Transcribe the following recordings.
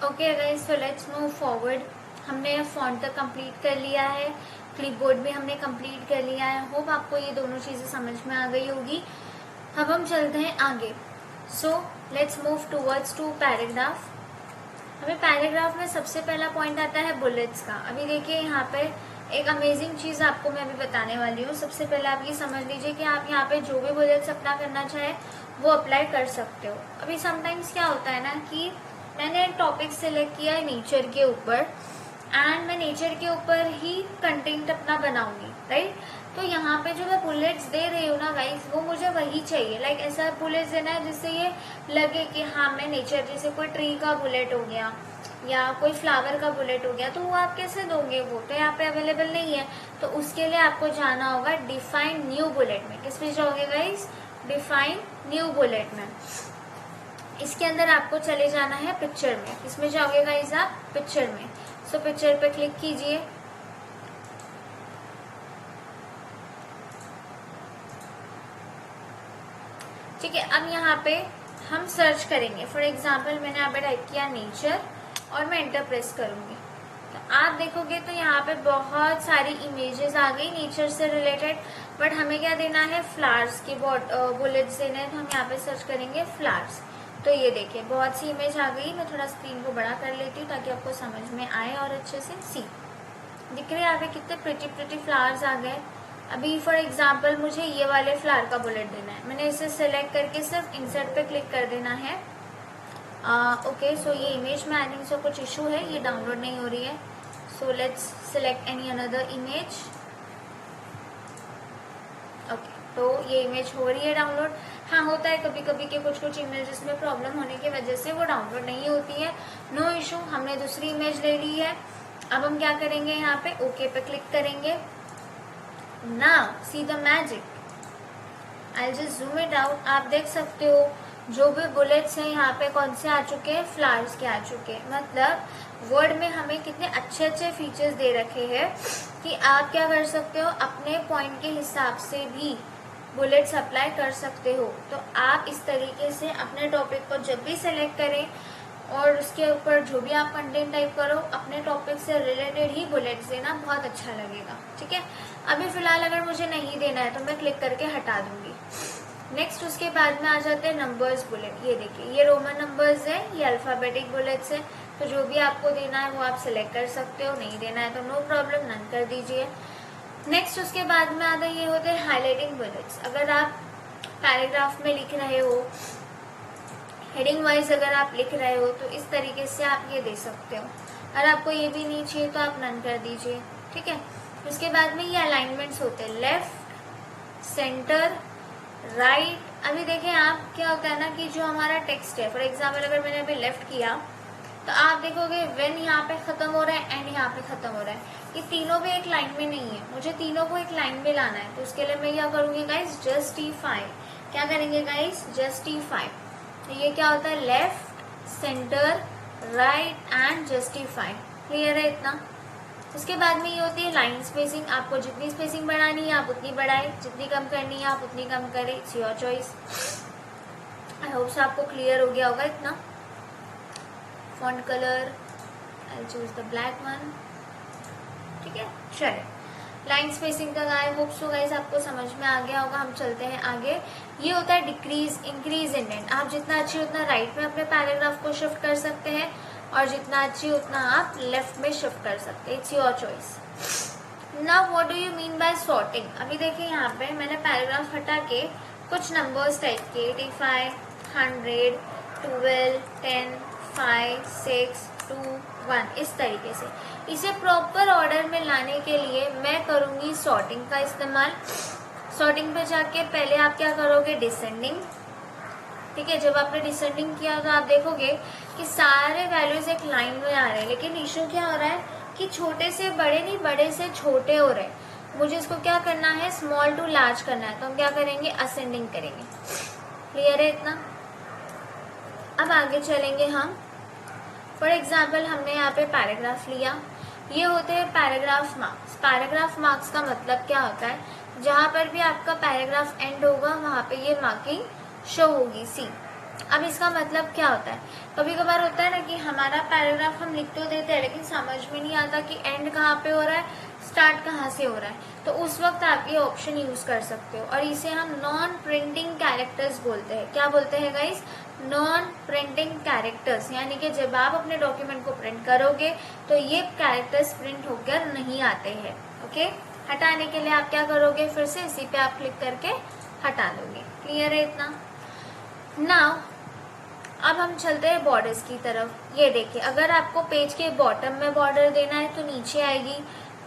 Okay guys, so let's move forward. हमने font तक complete कर लिया है, क्लिपबोर्ड भी हमने कंप्लीट कर लिया है। होप आपको ये दोनों चीज़ें समझ में आ गई होगी। अब हम चलते हैं आगे। So let's move towards to paragraph. हमें पैराग्राफ में सबसे पहला पॉइंट आता है बुलेट्स का। अभी देखिए यहाँ पे एक अमेजिंग चीज़ आपको मैं अभी बताने वाली हूँ। सबसे पहले आप ये समझ लीजिए कि आप यहाँ पे जो भी बुलेट्स अप्लाई करना चाहे वो अप्लाई कर सकते हो। अभी समटाइम्स क्या होता है ना कि मैंने टॉपिक सिलेक्ट किया है नेचर के ऊपर, एंड मैं नेचर के ऊपर ही कंटेंट अपना बनाऊंगी, राइट। तो यहाँ पे जो मैं बुलेट्स दे रही हूँ ना गाइस, वो मुझे वही चाहिए। लाइक ऐसा बुलेट्स देना है जिससे ये लगे कि हाँ मैं नेचर, जैसे कोई ट्री का बुलेट हो गया या कोई फ्लावर का बुलेट हो गया, तो वो आप कैसे दोगे? वो तो यहाँ पे अवेलेबल नहीं है। तो उसके लिए आपको जाना होगा डिफाइन न्यू बुलेट में। किस पे जाओगे गाइस? डिफाइन न्यू बुलेट में। इसके अंदर आपको चले जाना है पिक्चर में। इसमें जाओगे गाइस आप पिक्चर में। सो पिक्चर पे क्लिक कीजिए। ठीक है, अब यहाँ पे हम सर्च करेंगे। फॉर एग्जाम्पल मैंने यहाँ पे टाइप किया नेचर और मैं एंटर प्रेस करूंगी, तो आप देखोगे तो यहाँ पे बहुत सारी इमेजेस आ गई नेचर से रिलेटेड। बट हमें क्या देना है? फ्लावर्स की बुलेट्स देने हैं, तो हम यहाँ पे सर्च करेंगे फ्लावर्स। तो ये देखिए बहुत सी इमेज आ गई। मैं थोड़ा स्क्रीन को बड़ा कर लेती हूँ ताकि आपको समझ में आए और अच्छे से सी दिख रहे हैं। यहाँ पे कितने प्रिटी फ्लावर्स आ गए। अभी फॉर एग्जाम्पल मुझे ये वाले फ्लावर का बुलेट देना है। मैंने इसे सेलेक्ट करके सिर्फ इंसर्ट पे क्लिक कर देना है। ओके, सो ये इमेज में आई थिंक सो कुछ इशू है, ये डाउनलोड नहीं हो रही है। So let's select any another image. Okay, तो ये इमेज हो रही है डाउनलोड। हाँ, होता है कभी कभी कि कुछ इमेजेस में प्रॉब्लम होने की वजह से वो डाउनलोड नहीं होती है। नो इशू, हमने दूसरी इमेज ले ली है। अब हम क्या करेंगे? यहाँ पे ओके पे क्लिक करेंगे। Now see the magic, I just zoom it out. आप देख सकते हो जो भी बुलेट्स हैं यहाँ पे कौन से आ चुके हैं? फ्लावर्स के आ चुके हैं। मतलब वर्ड में हमें कितने अच्छे अच्छे फीचर्स दे रखे हैं कि आप क्या कर सकते हो, अपने पॉइंट के हिसाब से भी बुलेट्स अप्लाई कर सकते हो। तो आप इस तरीके से अपने टॉपिक को जब भी सेलेक्ट करें और उसके ऊपर जो भी आप कंटेंट टाइप करो, अपने टॉपिक से रिलेटेड ही बुलेट्स देना बहुत अच्छा लगेगा। ठीक है, अभी फिलहाल अगर मुझे नहीं देना है तो मैं क्लिक करके हटा दूंगी। नेक्स्ट उसके बाद में आ जाते हैं नंबर्स बुलेट। ये देखिए ये रोमन नंबर्स है, ये अल्फाबेटिक बुलेट्स है। तो जो भी आपको देना है वो आप सिलेक्ट कर सकते हो, नहीं देना है तो नो प्रॉब्लम, नन कर दीजिए। नेक्स्ट उसके बाद में आता है ये होते हैं हाईलाइटिंग बुलेट्स। अगर आप पैराग्राफ में लिख रहे हो, हेडिंग वाइज अगर आप लिख रहे हो, तो इस तरीके से आप ये दे सकते हो। अगर आपको ये भी नहीं चाहिए तो आप नन कर दीजिए। ठीक है, उसके बाद में ये अलाइनमेंट्स होते हैं, लेफ्ट, सेंटर, राइट। अभी देखें आप क्या होता है ना कि जो हमारा टेक्स्ट है, फॉर एग्जाम्पल अगर मैंने अभी लेफ्ट किया तो आप देखोगे व्हेन यहाँ पे खत्म हो रहा है एंड यहाँ पे खत्म हो रहा है। ये तीनों भी एक लाइन में नहीं है, मुझे तीनों को एक लाइन में लाना है। तो उसके लिए मैं क्या करूंगी गाइस? जस्टिफाई। क्या करेंगे गाइस? जस्टिफाई। तो ये क्या होता है? Left, centre, right and justify. Clear है इतना? उसके बाद में ये होती है लाइन स्पेसिंग। आपको जितनी स्पेसिंग बढ़ानी है आप उतनी बढ़ाएं, जितनी कम करनी है आप उतनी कम करें। It's your choice. I hope से आपको क्लियर हो गया होगा इतना। Font colour I choose the black one. ठीक है, चलिए लाइन स्पेसिंग तक आई होप सो गाइस आपको समझ में आ गया होगा। हम चलते हैं आगे। ये होता है डिक्रीज, इंक्रीज इंडेंट। आप जितना अच्छी उतना राइट में अपने पैराग्राफ को शिफ्ट कर सकते हैं और जितना अच्छी उतना आप लेफ्ट में शिफ्ट कर सकते हैं। It's your choice. Now what do you mean by sorting? अभी देखिए यहाँ पे मैंने पैराग्राफ हटा के कुछ नंबर्स टाइप किए, 85, 100, 12, 10, 5, 6, 2, 1, इस तरीके से। इसे प्रॉपर ऑर्डर में लाने के लिए मैं करूंगी सॉर्टिंग का इस्तेमाल। सॉर्टिंग पे जाके पहले आप क्या करोगे? डिसेंडिंग। ठीक है, जब आपने डिसेंडिंग किया तो आप देखोगे कि सारे वैल्यूज एक लाइन में आ रहे हैं, लेकिन इशू क्या हो रहा है कि छोटे से बड़े नहीं, बड़े से छोटे हो रहे हैं। मुझे इसको क्या करना है? स्मॉल टू लार्ज करना है। तो हम क्या करेंगे? असेंडिंग करेंगे। क्लियर है इतना? अब आगे चलेंगे हम। फॉर एग्जाम्पल हमने यहाँ पे पैराग्राफ लिया, ये होते हैं पैराग्राफ मार्क्स। पैराग्राफ मार्क्स का मतलब क्या होता है? जहाँ पर भी आपका पैराग्राफ एंड होगा वहाँ पे ये मार्किंग शो होगी। सी अब इसका मतलब क्या होता है, कभी कभार होता है ना कि हमारा पैराग्राफ हम लिख तो देते हैं लेकिन समझ में नहीं आता कि एंड कहाँ पे हो रहा है, स्टार्ट कहाँ से हो रहा है। तो उस वक्त आप ये ऑप्शन यूज कर सकते हो और इसे हम नॉन प्रिंटिंग कैरेक्टर्स बोलते हैं। क्या बोलते हैं गाइस? Non printing characters. यानी कि जब आप अपने डॉक्यूमेंट को प्रिंट करोगे तो ये कैरेक्टर्स प्रिंट होकर नहीं आते हैं। ओके, हटाने के लिए आप क्या करोगे, फिर से इसी पे आप क्लिक करके हटा दोगे। क्लियर है इतना? नाउ अब हम चलते हैं बॉर्डर्स की तरफ। ये देखिए, अगर आपको पेज के बॉटम में बॉर्डर देना है तो नीचे आएगी,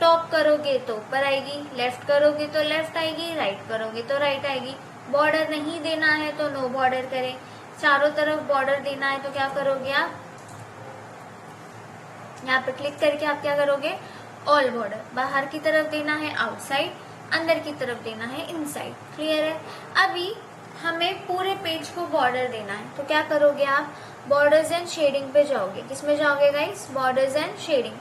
टॉप करोगे तो ऊपर आएगी, लेफ्ट करोगे तो लेफ्ट आएगी, राइट करोगे तो राइट आएगी। बॉर्डर नहीं देना है तो नो बॉर्डर करें। चारों तरफ बॉर्डर देना है तो क्या करोगे आप, यहाँ पे क्लिक करके आप क्या करोगे, ऑल बॉर्डर। बाहर की तरफ देना है आउटसाइड, अंदर की तरफ देना है इनसाइड। क्लियर है? अभी हमें पूरे पेज को बॉर्डर देना है तो क्या करोगे आप, बॉर्डर्स एंड शेडिंग पे जाओगे। किसमें जाओगे गाइस? Borders and shading.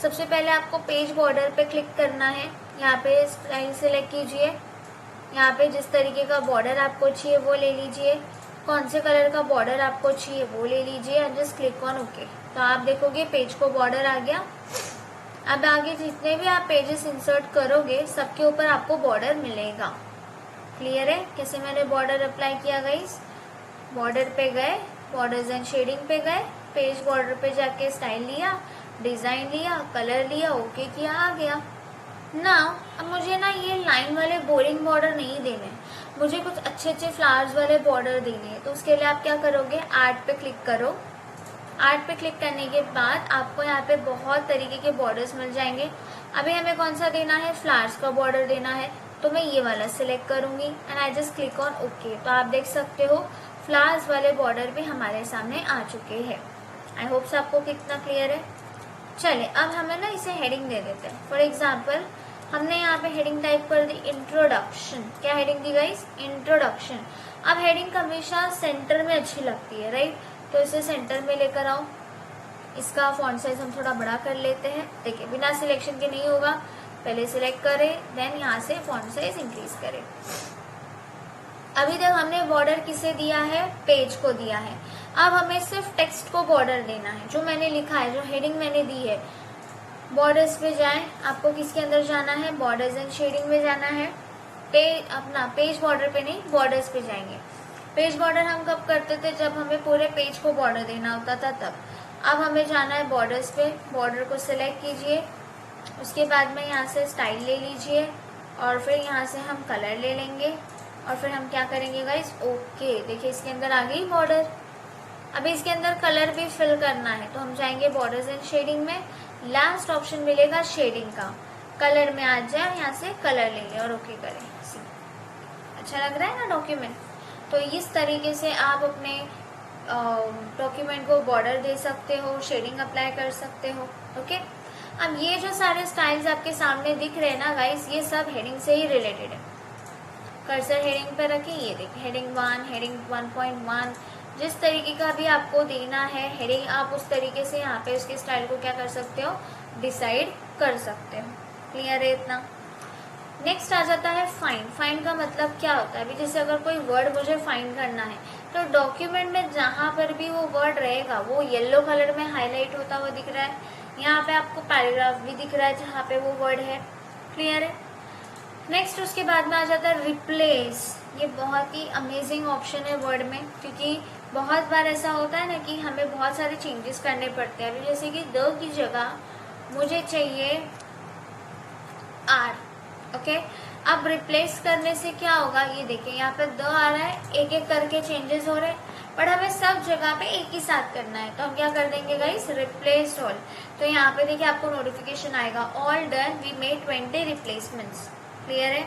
सबसे पहले आपको पेज बॉर्डर पे क्लिक करना है। यहाँ पे स्टाइल सेलेक्ट कीजिए, यहाँ पे जिस तरीके का बॉर्डर आपको चाहिए वो ले लीजिए, कौन से कलर का बॉर्डर आपको चाहिए वो ले लीजिए and just click on okay. तो आप देखोगे पेज को बॉर्डर आ गया। अब आगे जितने भी आप पेजेस इंसर्ट करोगे सबके ऊपर आपको बॉर्डर मिलेगा। क्लियर है? कैसे मैंने बॉर्डर अप्लाई किया गाइस? बॉर्डर पे गए, बॉर्डर्स एंड शेडिंग पे गए, पेज बॉर्डर पे जाके स्टाइल लिया, डिजाइन लिया, कलर लिया, ओके किया, आ गया। नाउ अब मुझे ना ये लाइन वाले बोरिंग बॉर्डर नहीं देने, मुझे कुछ अच्छे अच्छे फ्लावर्स वाले बॉर्डर देने हैं। तो उसके लिए आप क्या करोगे, आर्ट पे क्लिक करो। आर्ट पे क्लिक करने के बाद आपको यहाँ पे बहुत तरीके के बॉर्डर्स मिल जाएंगे। अभी हमें कौन सा देना है, फ्लावर्स का बॉर्डर देना है, तो मैं ये वाला सिलेक्ट करूंगी and I just click on okay. तो आप देख सकते हो फ्लावर्स वाले बॉर्डर भी हमारे सामने आ चुके हैं। आई होप आपको कितना क्लियर है। चले अब हमें ना इसे हेडिंग दे देते हैं। फॉर एग्जाम्पल हमने यहाँ पे हेडिंग टाइप कर दी इंट्रोडक्शन। क्या हेडिंग दी गाइस? इंट्रोडक्शन। अब हेडिंग हमेशा सेंटर में अच्छी लगती है, राइट? तो इसे सेंटर में लेकर आओ। इसका फॉन्ट साइज हम थोड़ा बड़ा कर लेते हैं। देखिए बिना सिलेक्शन के नहीं होगा, पहले सिलेक्ट करें देन यहाँ से फॉन्ट साइज इंक्रीज करें। अभी तक हमने बॉर्डर किसे दिया है, पेज को दिया है। अब हमें सिर्फ टेक्स्ट को बॉर्डर देना है, जो मैंने लिखा है, जो हेडिंग मैंने दी है। बॉर्डर्स पे जाएं, आपको किसके अंदर जाना है, बॉर्डर्स एंड शेडिंग में जाना है। अपना पेज बॉर्डर पे नहीं, बॉर्डर्स पे जाएंगे। पेज बॉर्डर हम कब करते थे, जब हमें पूरे पेज को बॉर्डर देना होता था तब। अब हमें जाना है बॉर्डर्स पे, बॉर्डर को सिलेक्ट कीजिए, उसके बाद में यहाँ से स्टाइल ले लीजिए और फिर यहाँ से हम कलर ले लेंगे और फिर हम क्या करेंगे गाइस, ओके। देखिए इसके अंदर आ गई बॉर्डर। अभी इसके अंदर कलर भी फिल करना है तो हम जाएंगे बॉर्डर्स एंड शेडिंग में, लास्ट ऑप्शन मिलेगा शेडिंग का, कलर में आ जाए, यहाँ से कलर ले लें और ओके करें। अच्छा लग रहा है ना डॉक्यूमेंट? तो इस तरीके से आप अपने डॉक्यूमेंट को बॉर्डर दे सकते हो, शेडिंग अप्लाई कर सकते हो। ओके, अब ये जो सारे स्टाइल्स आपके सामने दिख रहे हैं ना गाइस, ये सब हेडिंग से ही रिलेटेड है। कर्सर हेडिंग पे रखें, ये देखिए हेडिंग 1, हेडिंग 1.1, जिस तरीके का भी आपको देना है हेडिंग, आप उस तरीके से यहाँ पे उसके स्टाइल को क्या कर सकते हो, डिसाइड कर सकते हो। क्लियर है इतना? नेक्स्ट आ जाता है फाइंड। फाइंड का मतलब क्या होता है? अभी जैसे अगर कोई वर्ड मुझे फाइंड करना है तो डॉक्यूमेंट में जहाँ पर भी वो वर्ड रहेगा वो येलो कलर में हाईलाइट होता हुआ दिख रहा है। यहाँ पे आपको पैराग्राफ भी दिख रहा है जहाँ पे वो वर्ड है। क्लियर है? नेक्स्ट उसके बाद में आ जाता है रिप्लेस। ये बहुत ही अमेजिंग ऑप्शन है वर्ड में, क्योंकि बहुत बार ऐसा होता है ना कि हमें बहुत सारे चेंजेस करने पड़ते हैं। अभी जैसे कि द की जगह मुझे चाहिए आर। ओके, अब रिप्लेस करने से क्या होगा, ये देखिए यहाँ पे द आ रहा है, एक एक करके चेंजेस हो रहे हैं, बट हमें सब जगह पे एक ही साथ करना है। तो हम क्या कर देंगे गाइस, रिप्लेस ऑल। तो यहाँ पे देखिए आपको नोटिफिकेशन आएगा, all done, we made 20 replacements. Clear है?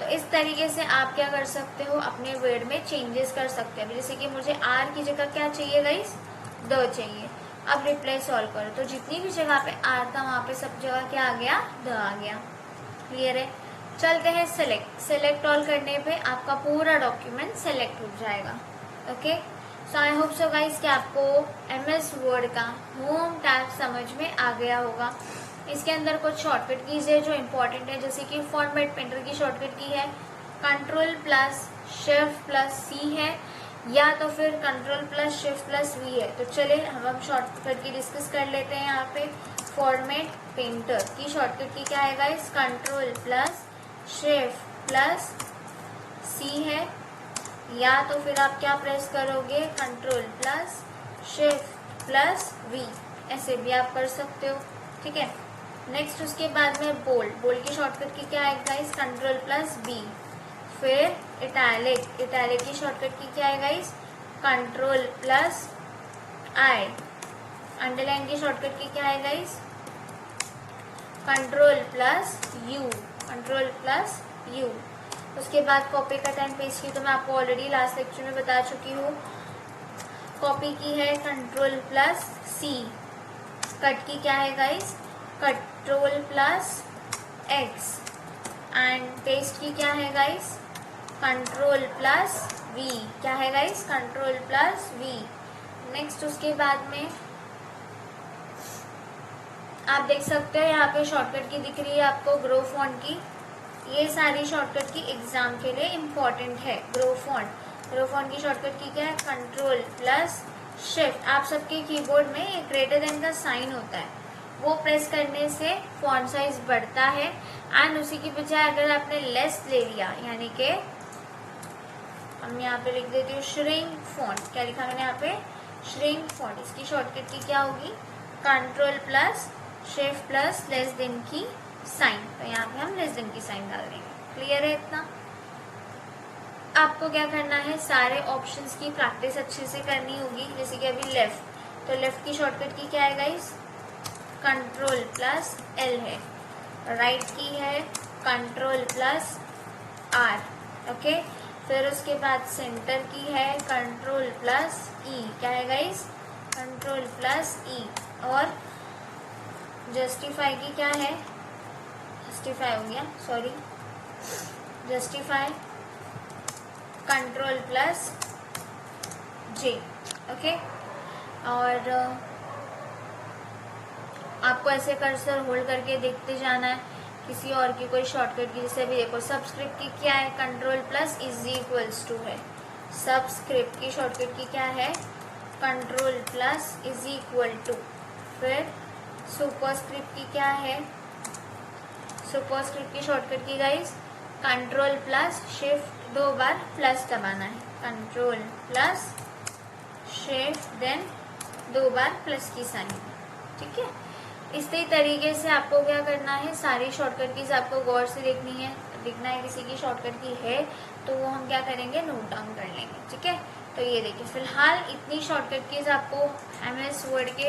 तो इस तरीके से आप क्या कर सकते हो, अपने वर्ड में चेंजेस कर सकते हैं। जैसे कि मुझे आर की जगह क्या चाहिए गाइस, द चाहिए। अब रिप्लेस ऑल करो तो जितनी भी जगह पे आर था वहाँ पे सब जगह क्या आ गया, द आ गया। क्लियर है? चलते हैं सेलेक्ट। सेलेक्ट ऑल करने पे आपका पूरा डॉक्यूमेंट सेलेक्ट हो जाएगा। Okay, so I hope so guys कि आपको MS वर्ड का होम टैब समझ में आ गया होगा। इसके अंदर कुछ शॉर्टकट कीज है जो इम्पोर्टेंट है, जैसे कि फॉर्मेट पेंटर की शॉर्टकट की है, Ctrl+Shift+C है, या तो फिर control plus shift plus v है। तो चले हम शॉर्टकट की डिस्कस कर लेते हैं। यहाँ पे फॉर्मेट पेंटर की शॉर्टकट की क्या है guys, control plus shift plus C है, या तो फिर आप क्या प्रेस करोगे, control plus shift plus V, ऐसे भी आप कर सकते हो, ठीक है। नेक्स्ट उसके बाद में बोल्ड की शॉर्टकट की क्या है गाइस, कंट्रोल प्लस बी। फिर इटैलिक की शॉर्टकट की क्या है गाइस, कंट्रोल प्लस आई। अंडरलाइन की शॉर्टकट की क्या है गाइस, कंट्रोल प्लस यू। उसके बाद कॉपी कट एंड पेस्ट की तो मैं आपको ऑलरेडी लास्ट लेक्चर में बता चुकी हूँ। कॉपी की है कंट्रोल प्लस सी। कट की क्या है guys, control plus x. And paste की क्या है गाइस, कंट्रोल प्लस वी। क्या है guys, control plus v. Next उसके बाद में आप देख सकते हो यहाँ पे शॉर्टकट की दिख रही है आपको ग्रो फॉन्ट की। ये सारी शॉर्टकट की एग्जाम के लिए इम्पॉर्टेंट है। ग्रो फॉन्ट की शॉर्टकट की क्या है, कंट्रोल प्लस शिफ्ट। आप सबके कीबोर्ड में एक ग्रेटर देन का साइन होता है, वो प्रेस करने से फॉन्ट साइज बढ़ता है। एंड उसी की बजाय अगर आपने लेस ले लिया, यानी कि हम यहाँ पे लिख देती हूँ श्रिंक फॉन्ट। क्या लिखा मैंने यहाँ पे, श्रिंक फॉन्ट। इसकी शॉर्टकट की क्या होगी, control plus shift plus less than की साइन। तो यहाँ पे हम लेस देन की साइन डाल देंगे। क्लियर है इतना। आपको क्या करना है, सारे ऑप्शंस की प्रैक्टिस अच्छे से करनी होगी। जैसे कि अभी लेफ्ट, तो लेफ्ट की शॉर्टकट की क्या है गाइस, कंट्रोल प्लस एल है। राइट की है कंट्रोल प्लस आर, ओके। फिर उसके बाद सेंटर की है कंट्रोल प्लस ई। क्या है गाइस, कंट्रोल प्लस ई। और जस्टिफाई की क्या है, जस्टिफाई हो गया, सॉरी, जस्टिफाई कंट्रोल प्लस जे, ओके। और आपको ऐसे कर्सर होल्ड करके देखते जाना है किसी और की कोई शॉर्टकट की। जैसे भी देखो सबस्क्रिप्ट की क्या है, control plus is equals to है। सबस्क्रिप्ट की शॉर्टकट की क्या है, control plus is equal to. फिर सुपरस्क्रिप्ट की क्या है, सुपरस्क्रिप्ट की शॉर्टकट की गाइस कंट्रोल प्लस शिफ्ट 2 बार प्लस दबाना है, कंट्रोल प्लस शिफ्ट देन 2 बार प्लस की साइन, ठीक है। इसी तरीके से आपको क्या करना है, सारी शॉर्टकट कीज आपको गौर से देखनी है। देखना है किसी की शॉर्टकट की है तो वो हम क्या करेंगे, नोट डाउन कर लेंगे, ठीक है। तो ये देखिए फिलहाल इतनी शॉर्टकट कीज आपको MS वर्ड के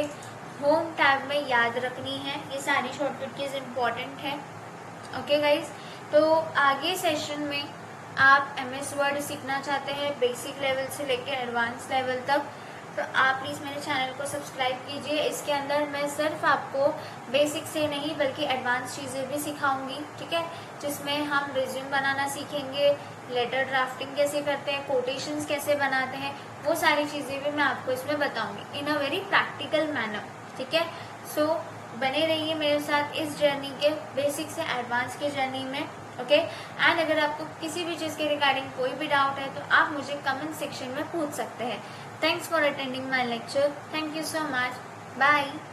होम टैब में याद रखनी है। ये सारी शॉर्टकट कीज इम्पॉर्टेंट है, ओके गाइज। तो आगे सेशन में आप MS वर्ड सीखना चाहते हैं बेसिक लेवल से लेकर एडवांस लेवल तक, तो आप प्लीज़ मेरे चैनल को सब्सक्राइब कीजिए। इसके अंदर मैं सिर्फ आपको बेसिक से नहीं बल्कि एडवांस चीज़ें भी सिखाऊंगी, ठीक है। जिसमें हम रिज्यूम बनाना सीखेंगे, लेटर ड्राफ्टिंग कैसे करते हैं, कोटेशंस कैसे बनाते हैं, वो सारी चीज़ें भी मैं आपको इसमें बताऊंगी इन अ वेरी प्रैक्टिकल मैनर, ठीक है। सो बने रहिए मेरे साथ इस जर्नी के बेसिक से एडवांस के जर्नी में, ओके। एंड अगर आपको किसी भी चीज़ के रिगार्डिंग कोई भी डाउट है तो आप मुझे कमेंट सेक्शन में पूछ सकते हैं। Thanks for attending my lecture. Thank you so much. Bye.